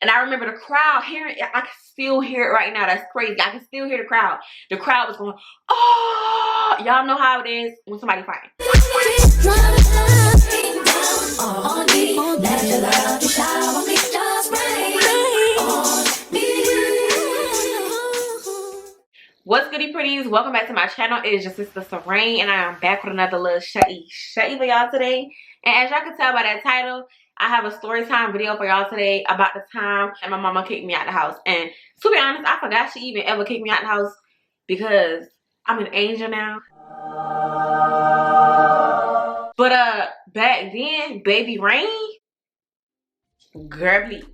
And I remember the crowd hearing it. I can still hear it right now. That's crazy. I can still hear the crowd. The crowd was going, oh, y'all know how it is when somebody fighting. What's goody pretties? Welcome back to my channel. It is your sister Serene, and I am back with another little shutty for y'all today. And as y'all can tell by that title, I have a story time video for y'all today about the time and my mama kicked me out the house. And to be honest, I forgot she even ever kicked me out the house because I'm an angel now. But back then, baby Rain, girl, please.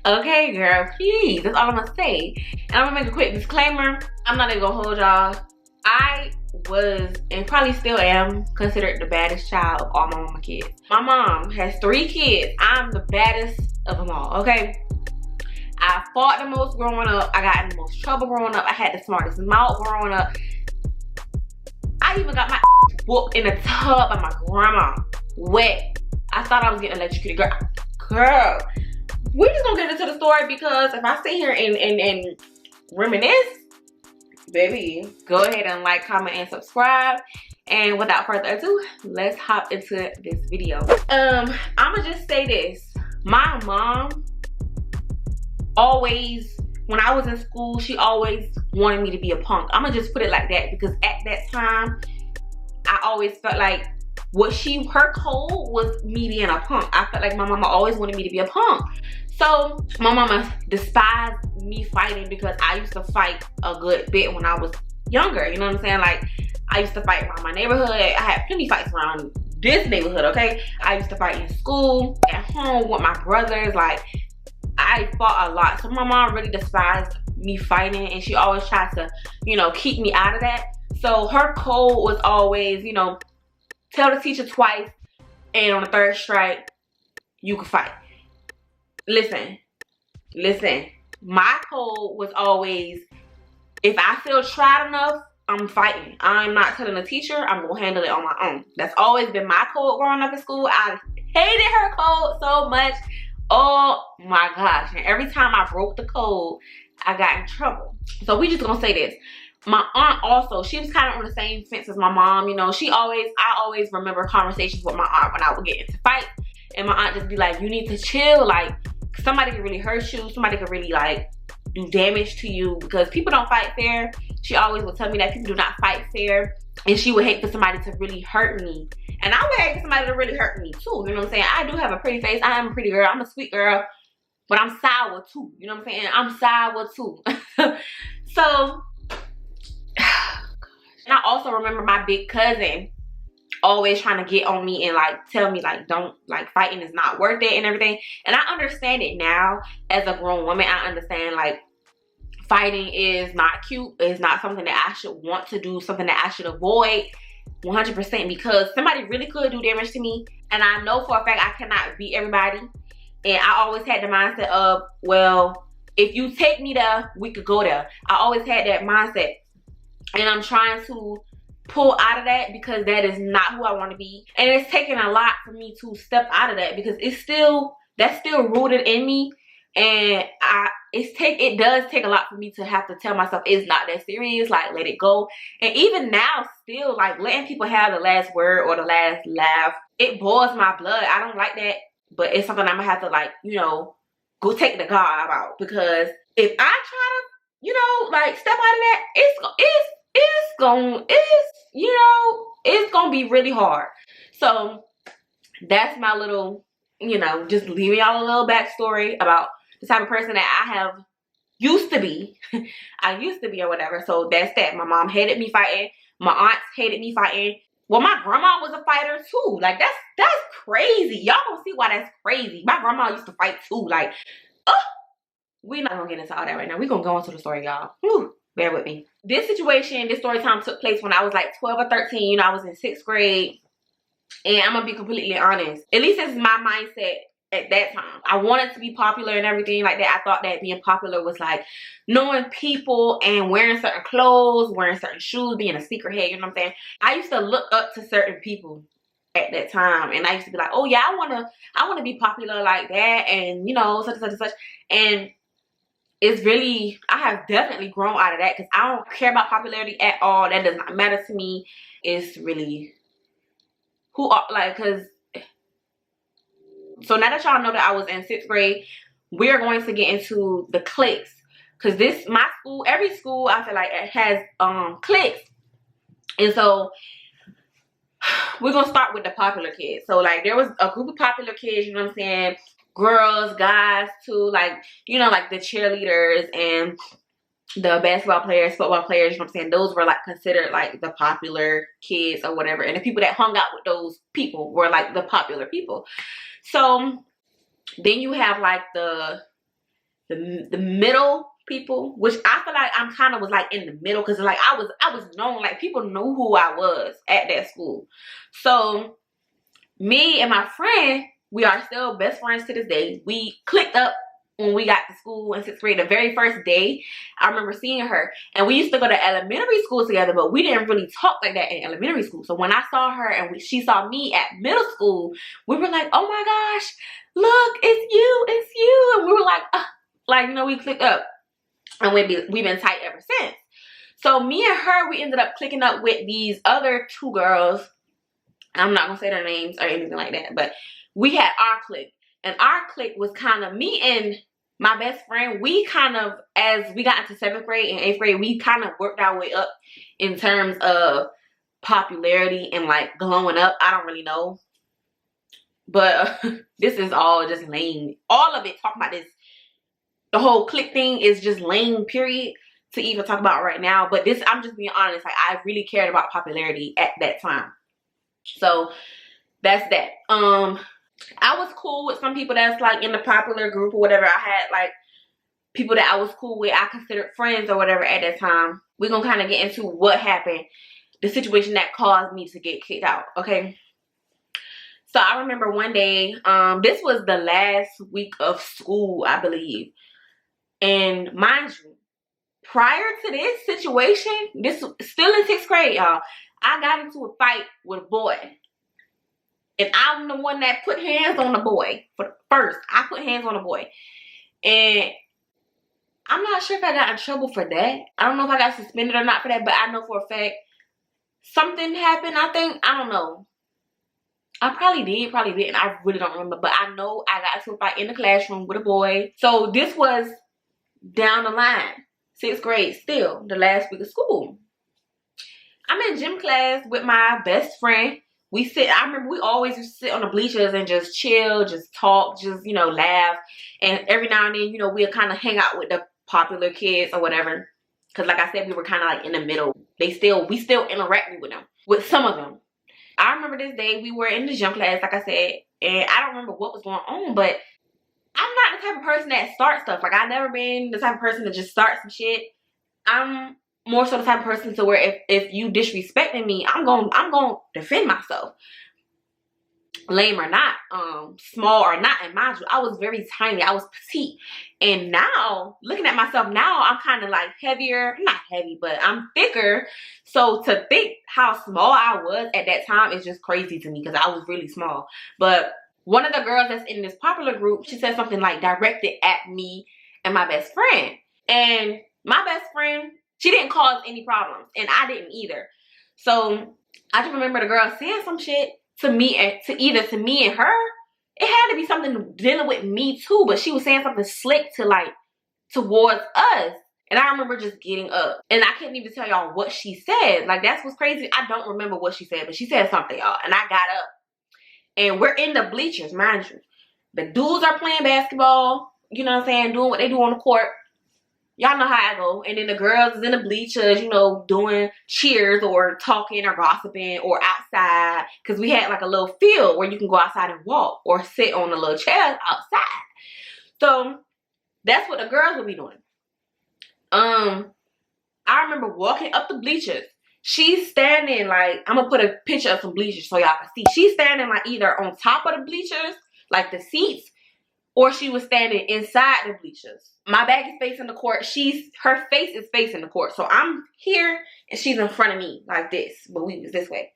Okay, girl, please. That's all I'm gonna say. And I'm gonna make a quick disclaimer. I'm not even gonna hold y'all. I was, and probably still am, considered the baddest child of all my mama kids. My mom has 3 kids. I'm the baddest of them all, okay? I fought the most growing up. I got in the most trouble growing up. I had the smartest mouth growing up. I even got my whooped in the tub by my grandma. Wet. I thought I was getting electrocuted. Girl. We're just gonna get into the story because if I sit here and reminisce, baby, go ahead and like, comment, and subscribe. And without further ado, let's hop into this video. I'ma just say this. My mom always, when I was in school, she always wanted me to be a punk. I'ma just put it like that because at that time, I always felt like her code was me being a punk. I felt like my mama always wanted me to be a punk. So my mama despised me fighting because I used to fight a good bit when I was younger. You know what I'm saying? Like, I used to fight around my neighborhood. I had plenty of fights around this neighborhood, okay? I used to fight in school, at home with my brothers. Like, I fought a lot. So my mom really despised me fighting, and she always tried to, you know, keep me out of that. So her code was always, you know, tell the teacher twice, and on the 3rd strike, you can fight. Listen. My code was always, if I feel tried enough, I'm fighting. I'm not telling the teacher. I'm going to handle it on my own. That's always been my code growing up in school. I hated her code so much. Oh my gosh. And every time I broke the code, I got in trouble. So we just going to say this. My aunt also, she was kind of on the same fence as my mom. You know, I always remember conversations with my aunt when I would get into fights. And my aunt just be like, you need to chill. Like, somebody can really hurt you. Somebody can really, like, do damage to you because people don't fight fair. She always would tell me that people do not fight fair. And she would hate for somebody to really hurt me. And I would hate for somebody to really hurt me too. You know what I'm saying? I do have a pretty face. I am a pretty girl. I'm a sweet girl. But I'm sour too. You know what I'm saying? I'm sour too. So, and I also remember my big cousin always trying to get on me and like tell me like, don't, like, fighting is not worth it and everything. And I understand it now as a grown woman. I understand like fighting is not cute. It's not something that I should want to do, something that I should avoid 100% because somebody really could do damage to me. And I know for a fact I cannot beat everybody. And I always had the mindset of, well, if you take me there, we could go there. I always had that mindset. And I'm trying to pull out of that because that is not who I want to be. And it's taken a lot for me to step out of that because that's still rooted in me. And it does take a lot for me to have to tell myself it's not that serious, like, let it go. And even now, still, like, letting people have the last word or the last laugh, it boils my blood. I don't like that, but it's something I'm gonna have to, like, you know, go take the guard about because if I try to, you know, like, step out of that, it's gonna be really hard. So that's my little, you know, just leaving y'all a little backstory about the type of person that I have used to be. I used to be or whatever. So that's that. My mom hated me fighting. My aunts hated me fighting. Well, my grandma was a fighter too. Like, that's crazy. Y'all don't see why that's crazy. My grandma used to fight too. Like, we're not gonna get into all that right now. We're gonna go into the story, y'all. Bear with me. This situation, this story time took place when I was like 12 or 13. You know, I was in 6th grade. And I'm gonna be completely honest. At least it's my mindset at that time. I wanted to be popular and everything like that. I thought that being popular was like knowing people and wearing certain clothes, wearing certain shoes, being a secret head, you know what I'm saying? I used to look up to certain people. at that time. And I used to be like, oh yeah, I wanna be popular like that, and you know, such and such and such. And it's really, I have definitely grown out of that, because I don't care about popularity at all. That does not matter to me. It's really who are, like, because so now that y'all know that I was in 6th grade, we're going to get into the cliques. Because my school, every school, I feel like it has cliques. And so we're going to start with the popular kids. So like there was a group of popular kids, you know what I'm saying? Girls, guys too, like, you know, like the cheerleaders and the basketball players, football players, you know what I'm saying? Those were like considered like the popular kids or whatever. And the people that hung out with those people were like the popular people. So then you have like the middle people, which I feel like I'm kind of was like in the middle, because like I was known, like people knew who I was at that school. So me and my friend, we are still best friends to this day. We clicked up when we got to school in 6th grade. The very first day, I remember seeing her, and we used to go to elementary school together, but we didn't really talk like that in elementary school. So when I saw her and she saw me at middle school, we were like, oh my gosh, look, it's you. And we were like, you know, we clicked up, and we've been tight ever since. So me and her, we ended up clicking up with these other 2 girls. I'm not gonna say their names or anything like that, but we had our clique. And our clique was kind of me and my best friend. We kind of, as we got into 7th grade and 8th grade, we kind of worked our way up in terms of popularity and like glowing up. I don't really know. But this is all just lame. All of it talking about this. The whole clique thing is just lame, period, to even talk about right now. But this, I'm just being honest. Like, I really cared about popularity at that time. So that's that. I was cool with some people that's like in the popular group or whatever. I had like people that I was cool with, I considered friends or whatever at that time. We're gonna kind of get into what happened, the situation that caused me to get kicked out, okay? So I remember one day, this was the last week of school, I believe. And mind you, prior to this situation, this still in 6th grade, y'all, I got into a fight with a boy. And I'm the one that put hands on the boy. First, I put hands on the boy. And I'm not sure if I got in trouble for that. I don't know if I got suspended or not for that, but I know for a fact something happened, I think. I don't know. I probably did, probably didn't. I really don't remember. But I know I got into a fight in the classroom with a boy. So this was down the line. 6th grade still, the last week of school. I'm in gym class with my best friend. I remember we always used to sit on the bleachers and just chill, just talk, just, you know, laugh. And every now and then, you know, we'll kind of hang out with the popular kids or whatever. Because like I said, we were kind of like in the middle. We still interacted with them, with some of them. I remember this day we were in the gym class, like I said, and I don't remember what was going on, but I'm not the type of person that starts stuff. Like, I've never been the type of person to just start some shit. I'm more so the type of person to where if you disrespecting me, I'm going to defend myself. Lame or not, small or not, and mind you, I was very tiny. I was petite. And now, looking at myself now, I'm kind of like heavier. Not heavy, but I'm thicker. So to think how small I was at that time is just crazy to me, because I was really small. But one of the girls that's in this popular group, she said something like directed at me and my best friend. And my best friend, she didn't cause any problems, and I didn't either. So I just remember the girl saying some shit to me, either to me and her. It had to be something dealing with me too, but she was saying something slick towards us. And I remember just getting up, and I couldn't even tell y'all what she said. Like, that's what's crazy. I don't remember what she said, but she said something, y'all. And I got up, and we're in the bleachers, mind you. The dudes are playing basketball, you know what I'm saying, doing what they do on the court. Y'all know how I go. And then the girls is in the bleachers, you know, doing cheers or talking or gossiping or outside. Because we had like a little field where you can go outside and walk or sit on a little chair outside. So that's what the girls would be doing. I remember walking up the bleachers. She's standing like, I'm going to put a picture of some bleachers so y'all can see. She's standing like either on top of the bleachers, like the seats, or she was standing inside the bleachers. My back is facing the court. Her face is facing the court. So I'm here and she's in front of me like this, but we was this way.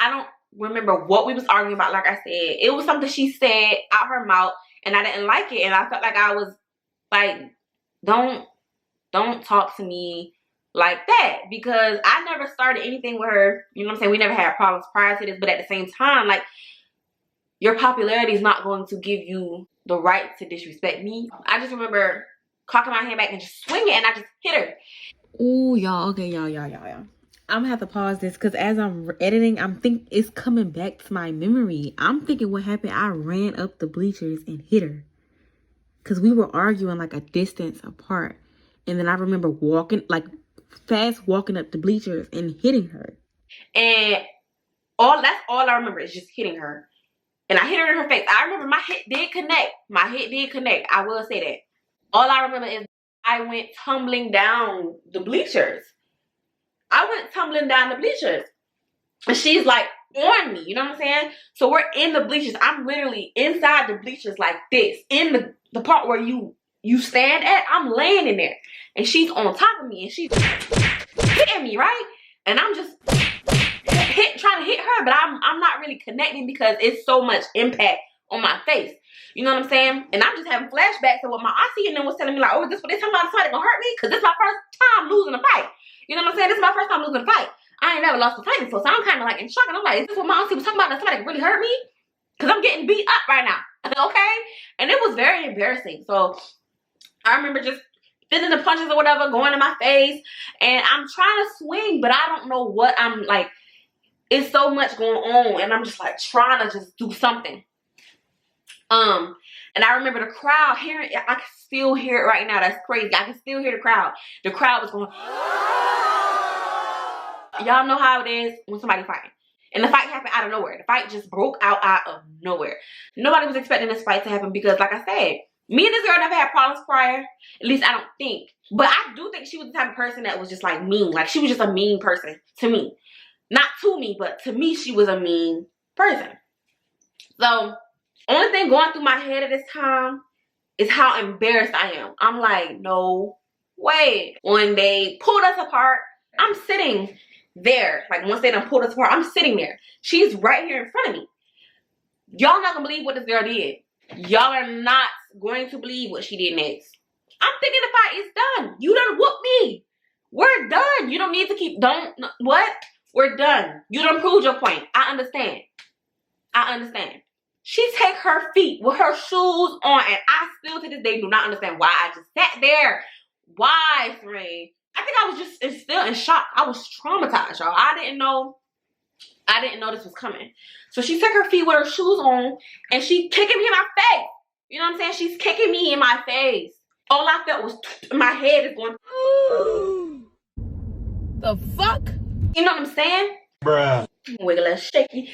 I don't remember what we was arguing about. Like I said, it was something she said out her mouth, and I didn't like it, and I felt like I was like, don't talk to me like that, because I never started anything with her. You know what I'm saying? We never had problems prior to this, but at the same time, like, your popularity is not going to give you the right to disrespect me. I just remember cocking my hand back and just swinging, and I just hit her. Ooh, y'all. Okay, y'all. I'm gonna have to pause this because as I'm editing, I'm think it's coming back to my memory. I'm thinking what happened. I ran up the bleachers and hit her because we were arguing like a distance apart, and then I remember fast walking up the bleachers and hitting her. And that's all I remember is just hitting her. And I hit her in her face. I remember my hit did connect. I will say that. All I remember is I went tumbling down the bleachers. And she's like on me. You know what I'm saying? So we're in the bleachers. I'm literally inside the bleachers like this. In the part where you stand at, I'm laying in there. And she's on top of me. And she's hitting me, right? And I'm just trying to hit her, but I'm not really connecting because it's so much impact on my face. You know what I'm saying? And I'm just having flashbacks of what my auntie and them was telling me, like, oh, is this what they talking about? Somebody gonna hurt me? Because this is my first time losing a fight. You know what I'm saying? This is my first time losing a fight. I ain't never lost a fight before, so I'm kind of like in shock. And I'm like, is this what my auntie was talking about? That somebody really hurt me? Because I'm getting beat up right now. Okay? And it was very embarrassing. So I remember just feeling the punches or whatever going in my face. And I'm trying to swing, but I don't know what I'm like. It's so much going on, and I'm just like trying to just do something. And I remember the crowd hearing it. I can still hear it right now. That's crazy. I can still hear the crowd. The crowd was going. Y'all know how it is when somebody fighting. And the fight happened out of nowhere. The fight just broke out of nowhere. Nobody was expecting this fight to happen because, like I said, me and this girl never had problems prior. At least I don't think. But I do think she was the type of person that was just like mean. Like she was just a mean person to me. Not to me, but to me, she was a mean person. So, only thing going through my head at this time is how embarrassed I am. I'm like, no way. When they pulled us apart, I'm sitting there. Like, once they done pulled us apart, I'm sitting there. She's right here in front of me. Y'all not gonna believe what this girl did. Y'all are not going to believe what she did next. I'm thinking the fight is done. You done whooped me. We're done. You don't need to keep, what? We're done. You done proved your point. I understand. She take her feet with her shoes on, and I still to this day do not understand why I just sat there. Why, friend? I think I was just still in shock. I was traumatized, y'all. I didn't know this was coming. So she took her feet with her shoes on, and she kicking me in my face. You know what I'm saying? She's kicking me in my face. All I felt was my head is going. The fuck? You know what I'm saying? Bruh. Wiggle, shaky.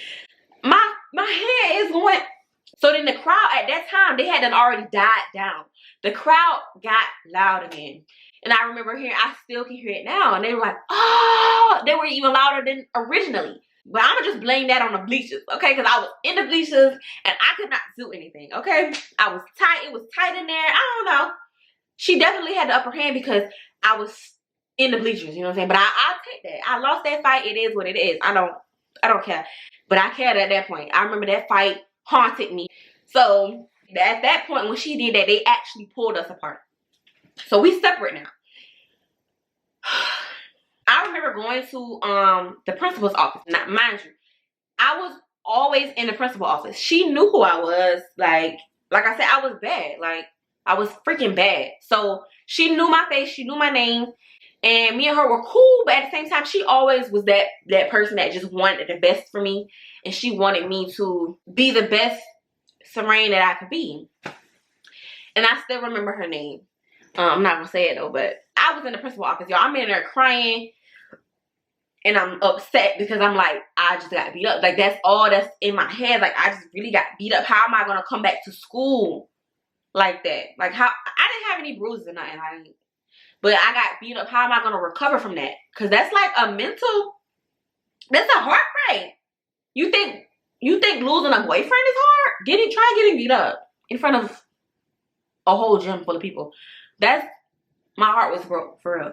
My head is going. So then the crowd at that time, they had already died down. The crowd got loud again. And I remember I still can hear it now. And they were like, oh, they were even louder than originally. But I'm going to just blame that on the bleachers, okay? Because I was in the bleachers and I could not do anything, okay? I was tight. It was tight in there. I don't know. She definitely had the upper hand because I was in the bleachers, you know what I'm saying? But I'll take that. I lost that fight. It is what it is. I don't care. But I cared at that point. I remember that fight haunted me. So at that point when she did that, they actually pulled us apart. So we separate now. I remember going to the principal's office. Now, mind you, I was always in the principal's office. She knew who I was. Like I said, I was bad. Like, I was freaking bad. So she knew my face. She knew my name. And me and her were cool, but at the same time, she always was that person that just wanted the best for me. And she wanted me to be the best Serene that I could be. And I still remember her name. I'm not going to say it, though, but I was in the principal's office, y'all. I'm in there crying. And I'm upset because I'm like, I just got beat up. Like, that's all that's in my head. Like, I just really got beat up. How am I going to come back to school like that? Like, how? I didn't have any bruises or nothing. But I got beat up. How am I going to recover from that? Because that's like that's a heartbreak. You think losing a boyfriend is hard? Try getting beat up in front of a whole gym full of people. My heart was broke, for real.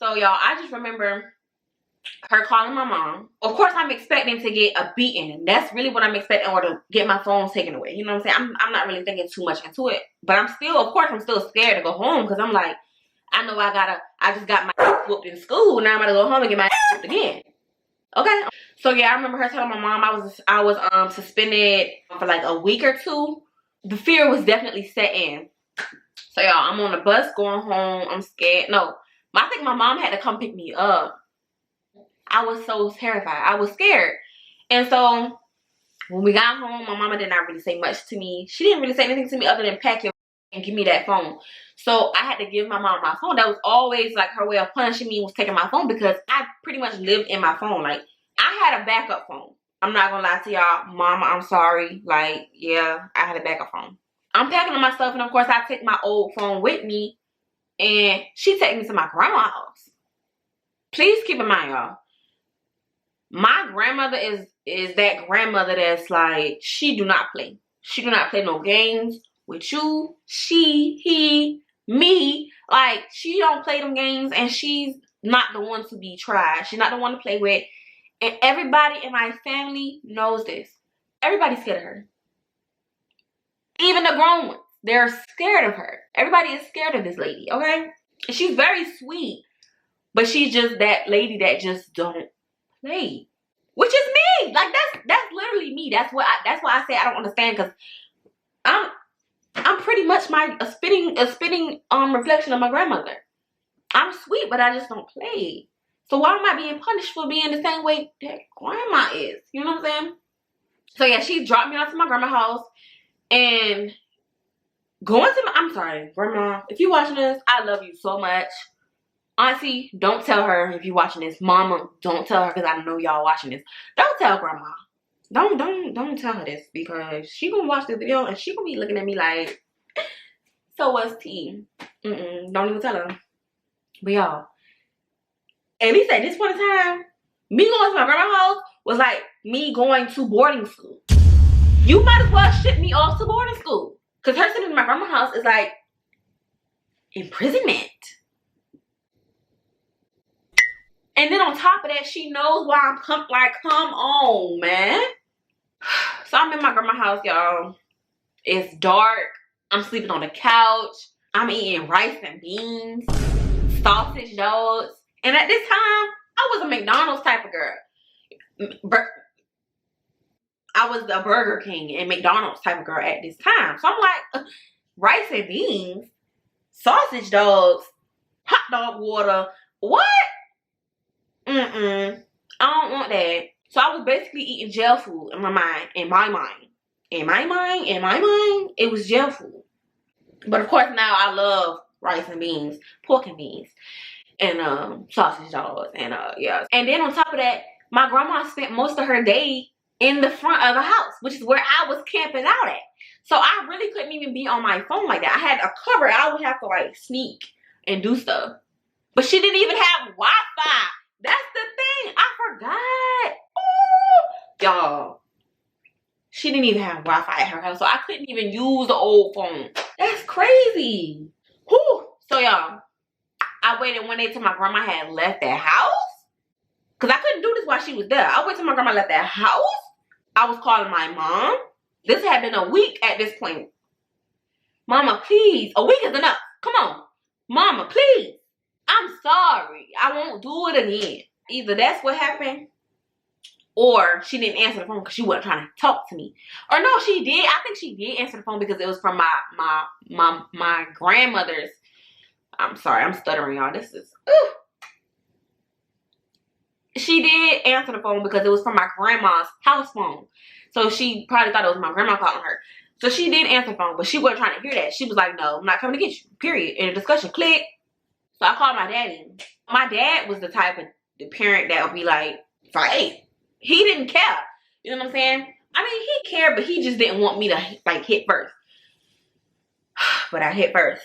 So y'all, I just remember her calling my mom. Of course, I'm expecting to get a beating. That's really what I'm expecting, or to get my phone taken away. You know what I'm saying? I'm not really thinking too much into it. But I'm still, of course, I'm still scared to go home, because I'm like, I know I just got my whooped in school. Now I'm going to go home and get my whooped again. Okay? So yeah, I remember her telling my mom I was suspended for like a week or two. The fear was definitely set in. So y'all, I'm on the bus going home. I'm scared. No, I think my mom had to come pick me up. I was so terrified. I was scared. And so when we got home, my mama did not really say much to me. She didn't really say anything to me other than pack your and give me that phone. So I had to give my mom my phone. That was always like her way of punishing me, was taking my phone, because I pretty much lived in my phone. Like, I had a backup phone. I'm not gonna lie to y'all. Mama, I'm sorry. Like, yeah, I had a backup phone. I'm packing on my stuff, and of course I take my old phone with me, and she take me to my grandma's house. Please keep in mind, y'all, my grandmother is that grandmother that's like, she do not play. She do not play no games with you. She, he, me. Like, she don't play them games, and she's not the one to be tried. She's not the one to play with. And everybody in my family knows this. Everybody's scared of her. Even the grown ones. They're scared of her. Everybody is scared of this lady, okay? And she's very sweet. But she's just that lady that just don't play. Which is me. Like, that's literally me. That's why I say I don't understand, because I'm pretty much a spitting reflection of my grandmother. I'm sweet, but I just don't play. So why am I being punished for being the same way that grandma is? You know what I'm saying? So yeah, she dropped me off to my grandma's house, and going to I'm sorry, grandma, if you're watching this, I love you so much. Auntie, don't tell her if you're watching this. Mama, don't tell her, because I know y'all watching this. Don't tell grandma. Don't tell her this, because she gonna watch this video and she gonna be looking at me like, so what's tea? Don't even tell her. But y'all, at least at this point in time, me going to my grandma's house was like me going to boarding school. You might as well ship me off to boarding school, because her sitting in my grandma's house is like imprisonment. And then on top of that, she knows why I'm like, come on, man. So I'm in my grandma's house, y'all. It's dark. I'm sleeping on the couch. I'm eating rice and beans, sausage dogs. And at this time, I was a McDonald's type of girl. I was a Burger King and McDonald's type of girl at this time. So I'm like, rice and beans, sausage dogs, hot dog water. What? I don't want that. So I was basically eating jail food in my mind. In my mind, it was jail food. But of course now I love rice and beans, pork and beans, and sausage dogs, and yeah. And then on top of that, my grandma spent most of her day in the front of the house, which is where I was camping out at. So I really couldn't even be on my phone like that. I had a cover. I would have to like sneak and do stuff. But she didn't even have Wi-Fi. That's the thing. I forgot. Y'all, she didn't even have Wi-Fi at her house, so I couldn't even use the old phone. That's crazy. Whew. So y'all, I waited one day till my grandma had left that house, because I couldn't do this while she was there. I waited till my grandma left that house. I was calling my mom. This had been a week at this point. Mama, please. A week is enough. Come on. Mama, please. I'm sorry. I won't do it again. Either that's what happened, or she didn't answer the phone because she wasn't trying to talk to me. Or no, she did. I think she did answer the phone, because it was from my grandmother's. I'm sorry, I'm stuttering, y'all. This is She did answer the phone because it was from my grandma's house phone. So she probably thought it was my grandma calling her. So she did answer the phone, but she wasn't trying to hear that. She was like, no, I'm not coming to get you. Period. In a discussion, click. So I called my daddy. My dad was the type of the parent that would be like, fight. He didn't care. You know what I'm saying? I mean, he cared, but he just didn't want me to like hit first. But I hit first.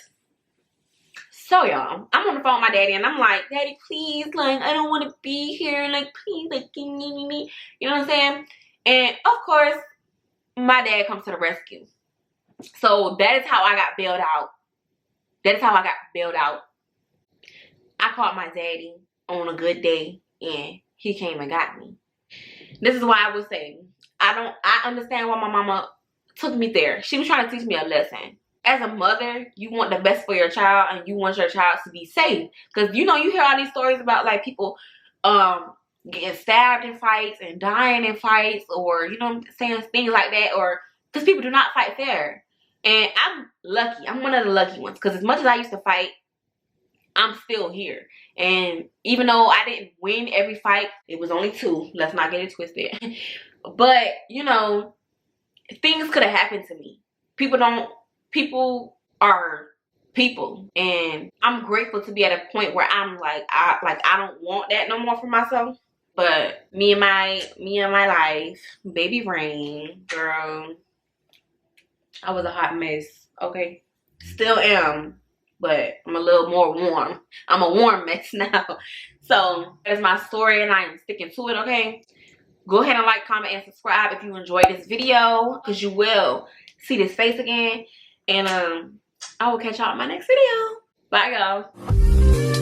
So y'all, I'm on the phone with my daddy, and I'm like, Daddy, please, like, I don't want to be here. Like, please, like, you know what I'm saying? And of course, my dad comes to the rescue. So that is how I got bailed out. That is how I got bailed out. I called my daddy on a good day and he came and got me. This is why I was saying, I understand why my mama took me there. She was trying to teach me a lesson. As a mother, you want the best for your child and you want your child to be safe. Because, you know, you hear all these stories about, like, people getting stabbed in fights and dying in fights, or, you know, saying things like that, or because people do not fight fair. And I'm lucky. I'm one of the lucky ones. Because as much as I used to fight, I'm still here. And even though I didn't win every fight, it was only 2. Let's not get it twisted. But, you know, things could have happened to me. People are people. And I'm grateful to be at a point where I'm like, I don't want that no more for myself. But me and my life, baby Rain, girl, I was a hot mess, okay? Still am, but I'm a little more warm. I'm a warm mess now. So that is my story and I am sticking to it, okay? Go ahead and like, comment, and subscribe if you enjoyed this video, because you will see this face again. And I will catch y'all in my next video. Bye, y'all.